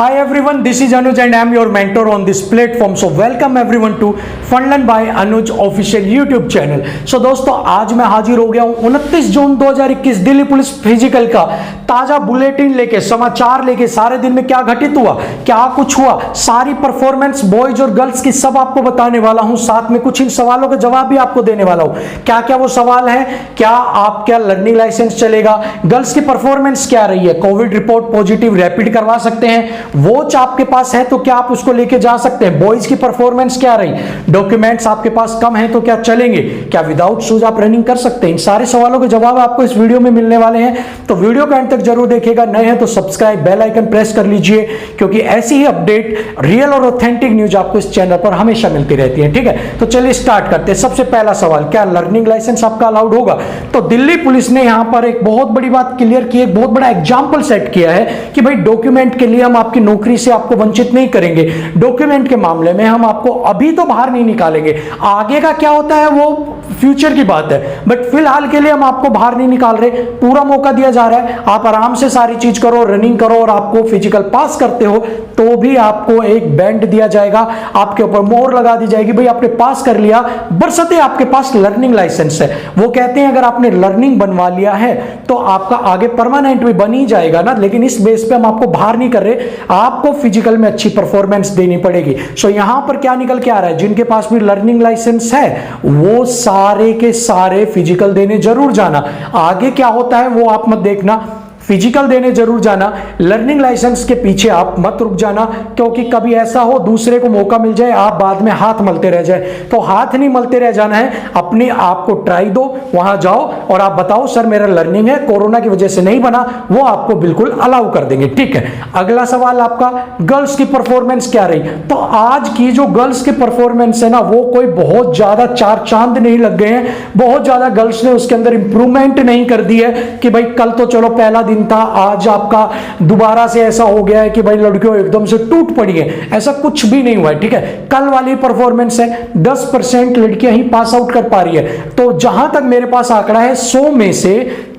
Hi everyone, this is Anuj and I am your mentor on this platform. So welcome everyone to Funlearn by Anuj official YouTube channel. So दोस्तों आज मैं हाजिर हो गया हूँ 29 जून 2021 Delhi police physical का ताजा बुलेटिन लेके, समाचार लेके, सारे दिन में क्या घटित हुआ, क्या कुछ हुआ, सारी परफॉर्मेंस बॉयज और गर्ल्स की सब आपको बताने वाला हूँ। साथ में कुछ इन सवालों के जवाब भी आपको देने वाला हूँ। क्या क्या वो सवाल है, क्या आपका लर्निंग लाइसेंस चलेगा, गर्ल्स की परफॉर्मेंस क्या रही है, कोविड रिपोर्ट पॉजिटिव रैपिड करवा सकते हैं, वॉच आपके पास है तो क्या आप उसको लेके जा सकते हैं, बॉयज की परफॉर्मेंस क्या रही, डॉक्यूमेंट्स आपके पास कम है तो क्या चलेंगे, क्या विदाउट शूज आप रनिंग कर सकते हैं। इन सारे सवालों के जवाब आपको इस वीडियो में मिलने वाले हैं, तो वीडियो का अंत तक जरूर देखिएगा। नए हैं तो सब्सक्राइब, बेल आइकन प्रेस कर लीजिए, क्योंकि ऐसी ही अपडेट, रियल और ऑथेंटिक न्यूज आपको इस चैनल पर हमेशा मिलती रहती है। ठीक है, तो चलिए स्टार्ट करते हैं। सबसे पहला सवाल, क्या लर्निंग लाइसेंस आपका अलाउड होगा? तो दिल्ली पुलिस ने यहां पर एक बहुत बड़ी बात क्लियर की, एक बहुत बड़ा एग्जाम्पल सेट किया है कि भाई डॉक्यूमेंट के लिए हम आपकी नौकरी से आपको वंचित नहीं करेंगे। डॉक्यूमेंट के मामले में हम आपको अभी तो बाहर नहीं निकालेंगे, आगे का क्या होता है वो फ्यूचर की बात है, बट फिलहाल के लिए हम आपको बाहर नहीं निकाल रहे, पूरा मौका दिया जा रहा है। आप आराम से सारी चीज करो, रनिंग करो, और आपको फिजिकल पास करते हो तो भी आपको एक बैंड दिया जाएगा, आपके ऊपर मोहर लगा दी जाएगी, भाई आपने पास कर लिया, बरसते आपके पास लर्निंग लाइसेंस है। वो कहते हैं अगर आपने लर्निंग बनवा लिया है तो आपका आगे परमानेंट भी बन ही जाएगा ना, लेकिन इस बेस पे हम आपको बाहर नहीं कर रहे, आपको फिजिकल में अच्छी परफॉर्मेंस देनी पड़ेगी। सो यहां पर क्या निकल के आ रहा है, जिनके पास भी लर्निंग लाइसेंस है वो सारे के सारे फिजिकल देने जरूर जाना। आगे क्या होता है वो आप मत देखना, फिजिकल देने जरूर जाना, लर्निंग लाइसेंस के पीछे आप मत रुक जाना, क्योंकि कभी ऐसा हो दूसरे को मौका मिल जाए आप बाद में हाथ मलते रह जाए, तो हाथ नहीं मलते रह जाना है। अपने आप को ट्राई दो, वहां जाओ और आप बताओ सर मेरा लर्निंग है, कोरोना की वजह से नहीं बना, वो आपको बिल्कुल अलाउ कर देंगे। ठीक है, अगला सवाल आपका, गर्ल्स की परफॉर्मेंस क्या रही? तो आज की जो गर्ल्स की परफॉर्मेंस है ना, वो कोई बहुत ज्यादा चार चांद नहीं लग गए हैं, बहुत ज्यादा गर्ल्स ने उसके अंदर इंप्रूवमेंट नहीं कर दी है कि भाई कल तो चलो पहला दिन था, आज आपका दोबारा से ऐसा हो गया है कि भाई लड़कियों एकदम से टूट पड़ी है, ऐसा कुछ भी नहीं हुआ है। ठीक है, कल वाली परफॉर्मेंस है 10% लड़कियां ही पास आउट कर पा रही है, तो जहां तक मेरे पास आंकड़ा है 100 में से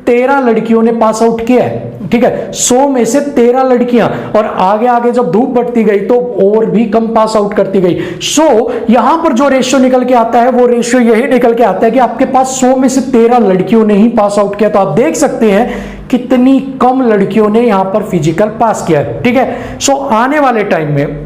13 लड़कियों ने पास आउट किया है। ठीक है, 100 में से 13 लड़कियां, और आगे आगे जब धूप बढ़ती गई तो और भी कम पास आउट करती गई। सो यहां पर जो रेशियो निकल के आता है वो रेशियो यही निकल के आता है कि आपके पास 100 में से 13 लड़कियों ने ही पास आउट किया, तो आप देख सकते हैं कितनी कम लड़कियों ने यहां पर फिजिकल पास किया है। ठीक है, सो आने वाले टाइम में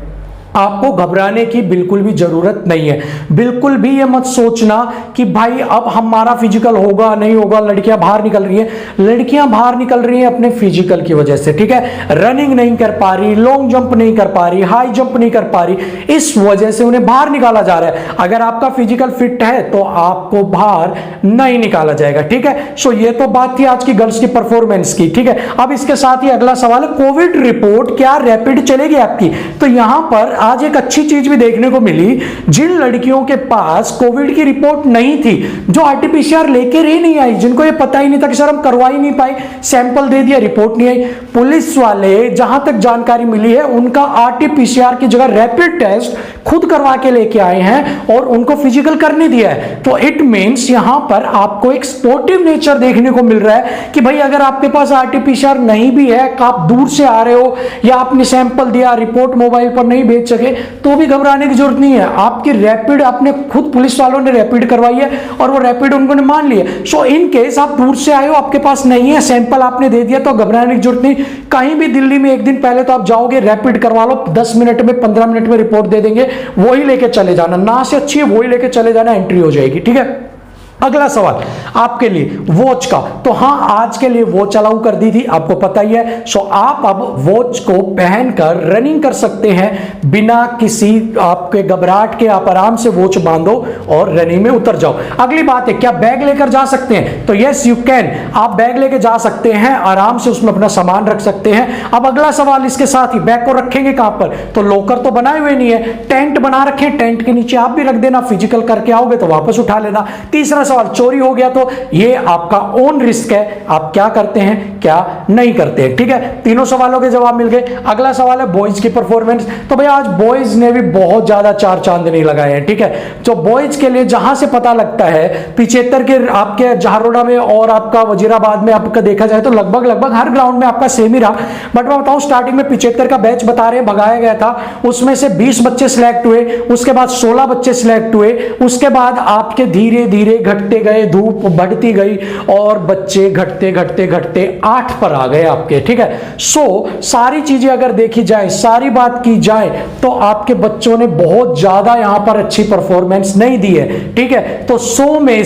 आपको घबराने की बिल्कुल भी जरूरत नहीं है। बिल्कुल भी ये मत सोचना कि भाई अब हमारा फिजिकल होगा नहीं होगा, लड़कियां बाहर निकल रही हैं, लड़कियां बाहर निकल रही हैं अपने फिजिकल की वजह से। ठीक है, रनिंग नहीं कर पा रही, लॉन्ग जंप नहीं कर पा रही, हाई जंप नहीं कर पा रही, इस वजह से उन्हें बाहर निकाला जा रहा है। अगर आपका फिजिकल फिट है तो आपको बाहर नहीं निकाला जाएगा। ठीक है, सो ये तो बात थी आज की गर्ल्स की परफॉर्मेंस की। ठीक है, अब इसके साथ ही अगला सवाल है, कोविड रिपोर्ट क्या रैपिड चलेगी आपकी? तो यहां पर आज एक अच्छी चीज भी देखने को मिली, जिन लड़कियों के पास कोविड की रिपोर्ट नहीं थी, जो आरटीपीसीआर लेकर ही नहीं आई, जिनको ये पता ही नहीं था कि सर हम करवा ही नहीं पाए, सैंपल दे दिया रिपोर्ट नहीं आई, पुलिस वाले जहां तक जानकारी मिली है उनका आरटीपीसीआर की जगह रैपिड टेस्ट खुद करवा के लेके आए हैं और उनको फिजिकल करने दिया है। तो इट मींस यहां पर आपको एक स्पोर्टिव नेचर देखने को मिल रहा है कि भाई अगर आपके पास आरटीपीसीआर नहीं भी है, आप दूर से आ रहे हो या आपने सैंपल दिया, रिपोर्ट मोबाइल पर नहीं भेज सके, तो भी घबराने की जरूरत नहीं है। आपकी रैपिड आपने खुद, पुलिस वालों ने रैपिड करवाई है और वो रैपिड उन्होंने मान लिया। सो इन केस आप दूर से आए हो, आपके पास नहीं है, सैंपल आपने दे दिया, तो घबराने की जरूरत नहीं। कहीं भी दिल्ली में एक दिन पहले तो आप जाओगे, रैपिड करवा लो, 10 मिनट में 15 मिनट में रिपोर्ट दे देंगे, वही लेके चले जाना, ना से अच्छी है वही लेके चले जाना, एंट्री हो जाएगी। ठीक है, अगला सवाल आपके लिए वॉच का। तो हाँ, आज के लिए वॉच अलाउ कर दी थी, आपको पता ही है। सो आप अब वॉच को पहनकर रनिंग कर सकते हैं बिना किसी आपके घबराहट के। आप आराम से वॉच बांधो और रनिंग में उतर जाओ। अगली बात है, क्या बैग लेकर जा सकते हैं? तो यस यू कैन, आप बैग लेकर जा सकते हैं, आराम से उसमें अपना सामान रख सकते हैं। अब अगला सवाल इसके साथ ही, बैग को रखेंगे कहां पर? तो लॉकर तो बनाए हुए नहीं है, टेंट बना रखे, टेंट के नीचे आप भी रख देना, फिजिकल करके आओगे तो वापस उठा लेना। तीसरा सवाल, चोरी हो गया तो ये आपका ओन रिस्क है, आप क्या करते हैं क्या नहीं करते हैं, ठीक है। तीनों सवालों के जवाब मिल गए। अगला सवाल है बॉयज की परफॉर्मेंस। तो भाई आज बॉयज ने भी बहुत ज्यादा चार चांद नहीं लगाए हैं, ठीक है। तो बॉयज के लिए जहां से पता लगता है 75 के आपके जहारोड़ा में और आपका वजीराबाद में आपका देखा जाए तो लगभग हर ग्राउंड में आपका सेम ही रहा। बट मैं बताऊं स्टार्टिंग में 75 का बैच बता रहे हैं भगाया गया था, उसमें से 20 बच्चे सिलेक्ट हुए, उसके बाद 16 बच्चे सिलेक्ट हुए, उसके बाद आपके धीरे धीरे घटते गए, धूप बढ़ती गई और बच्चे घटते घटते घटते 8 पर आ गए आपके, ठीक है। सारी चीजें अगर देखी जाए, सारी बात की जाए तो आपके बच्चों ने बहुत ज्यादा यहां पर अच्छी परफॉर्मेंस नहीं दी है, ठीक है। तो 100 में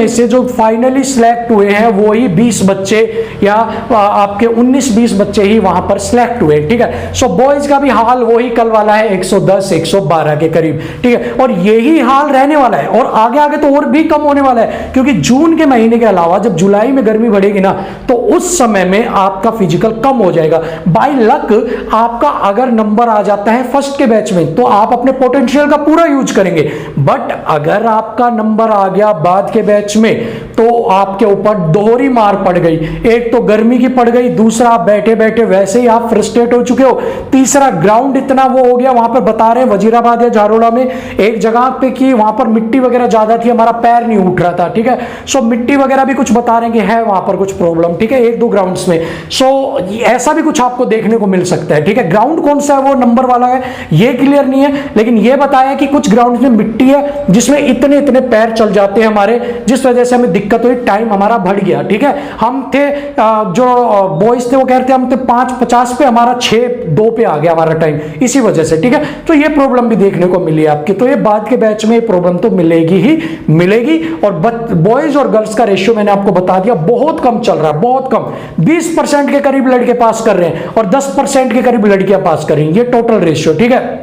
से जो फाइनली सिलेक्ट हुए हैं वो ही 20 बच्चे या आपके 19-20 बच्चे ही वहां पर सिलेक्ट हुए, ठीक है। सो बॉयज का भी हाल वही कल वाला है, 110-112 के करीब, ठीक है। और यही हाल रहने वाला है और आगे आगे तो और भी कम होने वाला है, क्योंकि जून के महीने के अलावा जब जुलाई में गर्मी बढ़ेगी ना तो उस समय में आपका फिजिकल कम हो जाएगा। बाय लक आपका अगर नंबर आ जाता है फर्स्ट के बैच में तो आप अपने पोटेंशियल का पूरा यूज करेंगे, बट अगर आपका नंबर आ गया बाद के बैच में तो आपके ऊपर दोहरी मार पड़ गई। एक तो गर्मी की पड़ गई, दूसरा बैठे बैठे वैसे ही आप फ्रस्ट्रेट हो चुके हो, तीसरा ग्राउंड इतना वो हो गया, वहां पर बता रहे हैं वजीराबाद या जारोड़ा में एक जगह पे कि वहां पर मिट्टी वगैरह ज्यादा थी, हमारा पैर नहीं उठ रहा था, ठीक है। सो मिट्टी वगैरह भी कुछ बता रहे हैं कि है वहां पर कुछ प्रॉब्लम, ठीक है, 1-2 ग्राउंड्स में। सो ऐसा भी कुछ आपको देखने को मिल सकता है, ठीक है। ग्राउंड कौन सा है वो नंबर वाला है ये क्लियर नहीं है, लेकिन ये बताया कि कुछ ग्राउंड में मिट्टी है जिसमें इतने इतने पैर चल जाते हैं हमारे, जिस वजह से हमें दिक्कत हुई, टाइम हमारा बढ़ गया, ठीक है। हम थे जो बॉयज थे वो कह रहे थे हम थे 5:50 पे, हमारा 6:02 पे आ गया हमारा टाइम, इसी वजह से, ठीक है। तो ये प्रॉब्लम भी देखने को मिली आपकी, तो ये बाद के बैच में प्रॉब्लम तो मिलेगी ही मिलेगी। और बॉयज और गर्ल्स का रेशियो मैंने आपको बता दिया बहुत कम चल रहा है, बहुत कम, 20% के करीब लड़के पास कर रहे हैं और 10% के करीब लड़कियां पास कर रही हैं, ये टोटल रेशियो, ठीक है।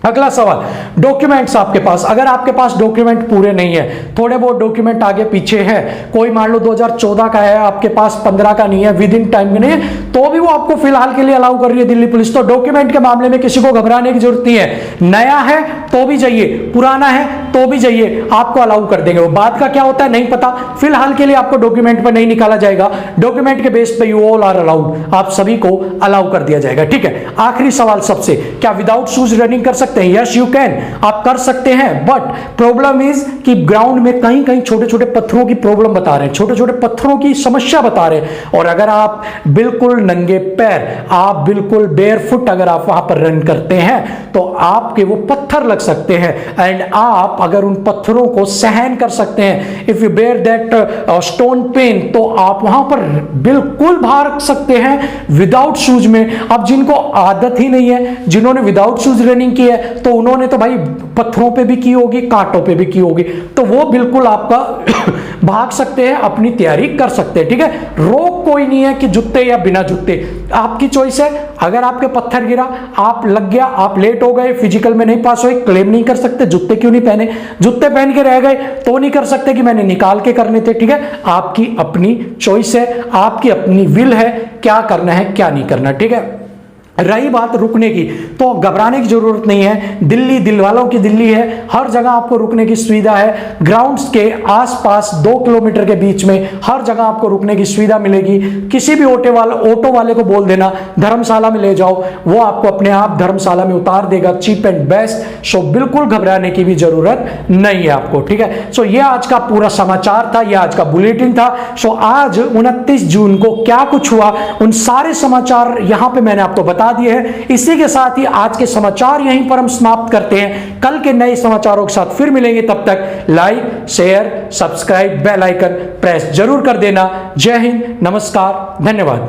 अगला सवाल, डॉक्यूमेंट्स आपके पास, अगर आपके पास डॉक्यूमेंट पूरे नहीं है, थोड़े बहुत डॉक्यूमेंट आगे पीछे है, कोई मान लो 2014 का है आपके पास, 15 का नहीं है, विद इन टाइम नहीं है, तो भी वो आपको फिलहाल के लिए अलाउ कर रही है दिल्ली पुलिस। तो डॉक्यूमेंट के मामले में किसी को घबराने की जरूरत नहीं है, नया है तो भी जाइए, पुराना है तो भी जाइए, आपको अलाउ कर देंगे। वो बात का क्या होता है नहीं पता, फिलहाल के लिए आपको डॉक्यूमेंट पर नहीं निकाला जाएगा, डॉक्यूमेंट के बेस पे यू ऑल आर अलाउड, आप सभी को अलाउ कर दिया जाएगा, ठीक है। आखिरी सवाल सबसे, क्या विदाउट शूज रनिंग कर सकते हैं? यस यू कैन, आप कर सकते हैं, बट प्रॉब्लम इज कि ग्राउंड में कहीं कहीं छोटे छोटे पत्थरों की प्रॉब्लम बता रहे हैं, छोटे छोटे पत्थरों की समस्या बता रहे हैं, और अगर आप बिल्कुल नंगे पैर, आप बिल्कुल बेयरफुट अगर आप वहां पर रन करते हैं तो आपके वो पत्थर लग सकते हैं, एंड आप अगर उन पत्थरों को सहन कर सकते हैं, if you bear that stone pain, तो आप वहां पर बिल्कुल भाग सकते हैं विदाउट शूज में। अब जिनको आदत ही नहीं है, जिन्होंने विदाउट शूज रनिंग की है, तो उन्होंने तो भाई पत्थरों पे भी की होगी, कांटों पे भी की होगी, तो वो बिल्कुल आपका भाग सकते हैं, अपनी तैयारी कर सकते हैं, ठीक है। रोक कोई नहीं है कि जूते या बिना जूते, आपकी चॉइस है। अगर आपके पत्थर गिरा, आप लग गया, आप लेट हो गए, फिजिकल में नहीं पास हुए, क्लेम नहीं कर सकते जूते क्यों नहीं पहने, जूते पहन के रह गए तो नहीं कर सकते कि मैंने निकाल के करने थे, ठीक है। आपकी अपनी चॉइस है, आपकी अपनी विल है, क्या करना है क्या नहीं करना, ठीक है। रही बात रुकने की, तो घबराने की जरूरत नहीं है, दिल्ली दिल वालों की दिल्ली है, हर जगह आपको रुकने की सुविधा है, ग्राउंड्स के आसपास 2 किलोमीटर के बीच में हर जगह आपको रुकने की सुविधा मिलेगी। किसी भी ऑटो वाले को बोल देना धर्मशाला में ले जाओ, वो आपको अपने आप धर्मशाला में उतार देगा, चीप एंड बेस्ट। सो बिल्कुल घबराने की भी जरूरत नहीं है आपको, ठीक है। सो ये आज का पूरा समाचार था, ये आज का बुलेटिन था। सो आज 29 जून को क्या कुछ हुआ, उन सारे समाचार यहां पे मैंने आपको बता दिए हैं। इसी के साथ ही आज के समाचार यहीं पर हम समाप्त करते हैं, कल के नए समाचारों के साथ फिर मिलेंगे, तब तक like share subscribe bell icon press जरूर कर देना। जय हिंद, नमस्कार, धन्यवाद।